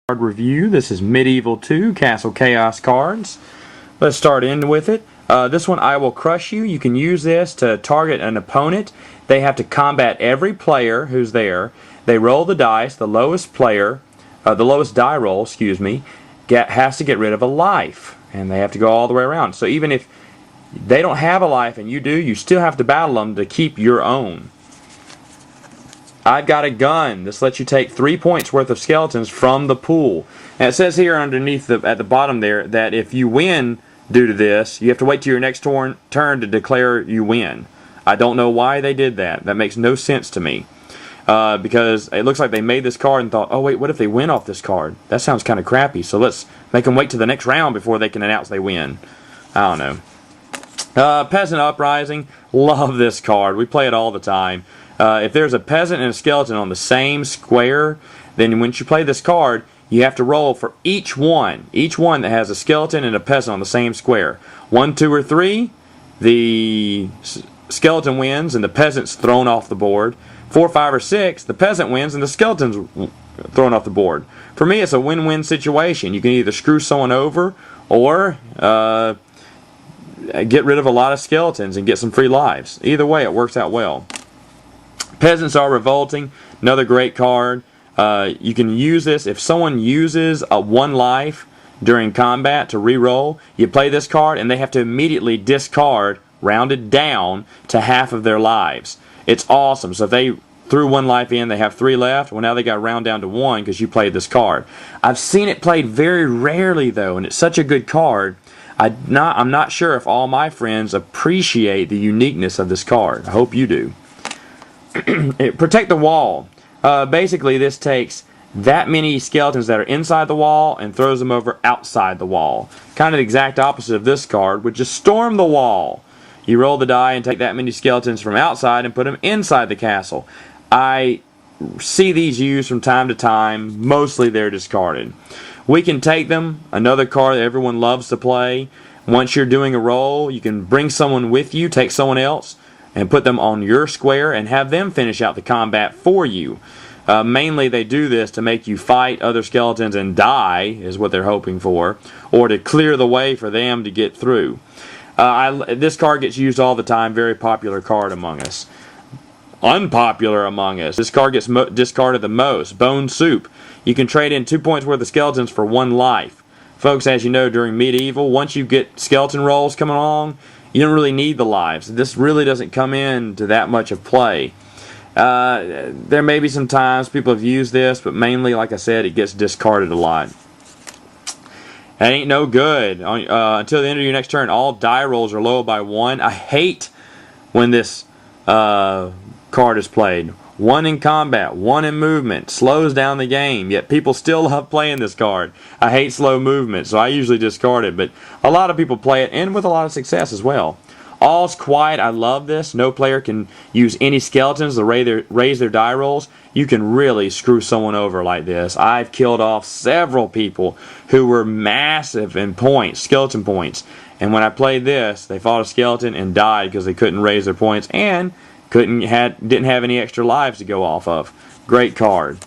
Card review. This is Medieval 2 Castle Chaos cards. Let's start in with it. This one, I Will Crush You. You can use this to target an opponent. They have to combat every player who's there. They roll the dice. The lowest player, the lowest die roll, excuse me, has to get rid of a life, and they have to go all the way around. So even if they don't have a life and you do, you still have to battle them to keep your own. I've Got a Gun. This lets you take 3 points worth of skeletons from the pool. And it says here underneath at the bottom there that if you win due to this, you have to wait till your next turn to declare you win. I don't know why they did that. That makes no sense to me. Because it looks like they made this card and thought, oh wait, what if they win off this card? That sounds kind of crappy, so let's make them wait to the next round before they can announce they win. I don't know. Peasant Uprising. Love this card. We play it all the time. If there's a peasant and a skeleton on the same square, then once you play this card, you have to roll for each one that has a skeleton and a peasant on the same square. 1, 2, or 3, the skeleton wins and the peasant's thrown off the board. 4, 5, or 6, the peasant wins and the skeleton's thrown off the board. For me, it's a win-win situation. You can either screw someone over or get rid of a lot of skeletons and get some free lives. Either way, it works out well. Peasants Are Revolting, another great card. You can use this if someone uses a 1 life during combat to re-roll. You play this card and they have to immediately discard, rounded down to half of their lives. It's awesome. So if they threw 1 life in, they have 3 left. Well, now they got to round down to 1 because you played this card. I've seen it played very rarely though, and it's such a good card. I'm not sure if all my friends appreciate the uniqueness of this card. I hope you do. Protect the Wall. Basically, this takes that many skeletons that are inside the wall and throws them over outside the wall. Kind of the exact opposite of this card, which is Storm the Wall. You roll the die and take that many skeletons from outside and put them inside the castle. I see these used from time to time. Mostly they're discarded. We can take them. Another card that everyone loves to play. Once you're doing a roll, you can bring someone with you, take someone else, and put them on your square and have them finish out the combat for you. Mainly they do this to make you fight other skeletons and die, is what they're hoping for, or to clear the way for them to get through. This card gets used all the time, very popular card among us. Unpopular among us. This card gets discarded the most. Bone Soup. You can trade in 2 points worth of skeletons for 1 life. Folks, as you know, during Medieval, once you get skeleton rolls coming along, you don't really need the lives. This really doesn't come into that much of play. There may be some times people have used this, but mainly, like I said, it gets discarded a lot. That ain't no good. Until the end of your next turn, all die rolls are lower by 1. I hate when this card is played. 1 in combat, 1 in movement, slows down the game, yet people still love playing this card. I hate slow movement, so I usually discard it, but a lot of people play it, and with a lot of success as well. All's Quiet, I love this. No player can use any skeletons to raise their die rolls. You can really screw someone over like this. I've killed off several people who were massive in points, skeleton points, and when I played this, they fought a skeleton and died because they couldn't raise their points, and didn't have any extra lives to go off of. Great card.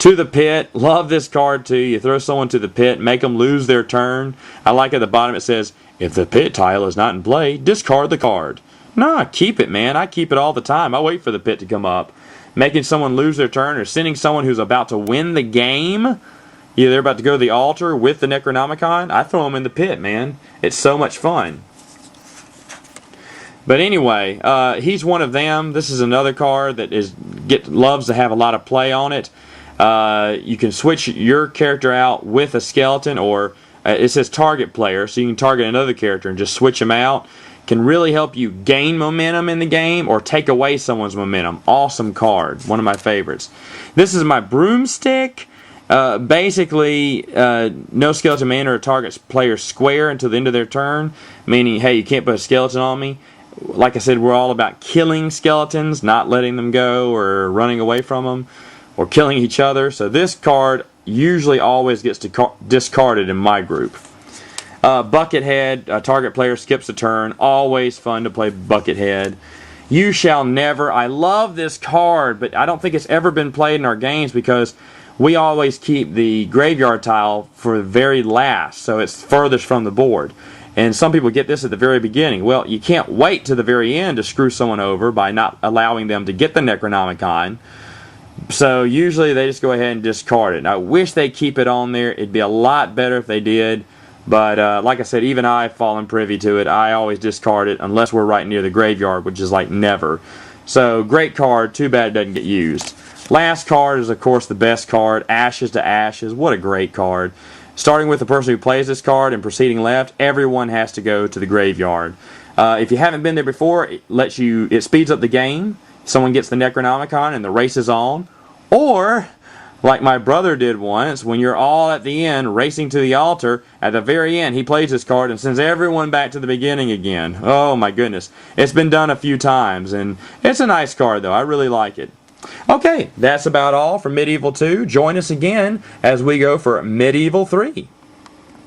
To the Pit. Love this card too. You throw someone to the pit, make them lose their turn. I like at the bottom it says, if the pit tile is not in play, discard the card. Nah, keep it, man. I keep it all the time. I wait for the pit to come up. Making someone lose their turn or sending someone who's about to win the game. Yeah, they're about to go to the altar with the Necronomicon. I throw them in the pit, man. It's so much fun. But anyway, he's one of them. This is another card that loves to have a lot of play on it. You can switch your character out with a skeleton, or it says target player, so you can target another character and just switch them out. Can really help you gain momentum in the game or take away someone's momentum. Awesome card. One of my favorites. This is my Broomstick. Basically, no skeleton may enter a target player's square until the end of their turn, meaning, hey, you can't put a skeleton on me. Like I said, we're all about killing skeletons, not letting them go or running away from them or killing each other. So this card usually always gets discarded in my group. Buckethead, a target player skips a turn. Always fun to play Buckethead. You Shall Never. I love this card, but I don't think it's ever been played in our games because we always keep the graveyard tile for the very last, so it's furthest from the board. And some people get this at the very beginning. Well, you can't wait to the very end to screw someone over by not allowing them to get the Necronomicon. So usually they just go ahead and discard it. And I wish they'd keep it on there. It'd be a lot better if they did. But like I said, even I've fallen privy to it. I always discard it unless we're right near the graveyard, which is like never. So great card. Too bad it doesn't get used. Last card is, of course, the best card. Ashes to Ashes. What a great card. Starting with the person who plays this card and proceeding left, everyone has to go to the graveyard. If you haven't been there before, it speeds up the game. Someone gets the Necronomicon and the race is on. Or, like my brother did once, when you're all at the end racing to the altar, at the very end he plays this card and sends everyone back to the beginning again. Oh my goodness. It's been done a few times, and it's a nice card though. I really like it. Okay, that's about all for Medieval 2. Join us again as we go for Medieval 3.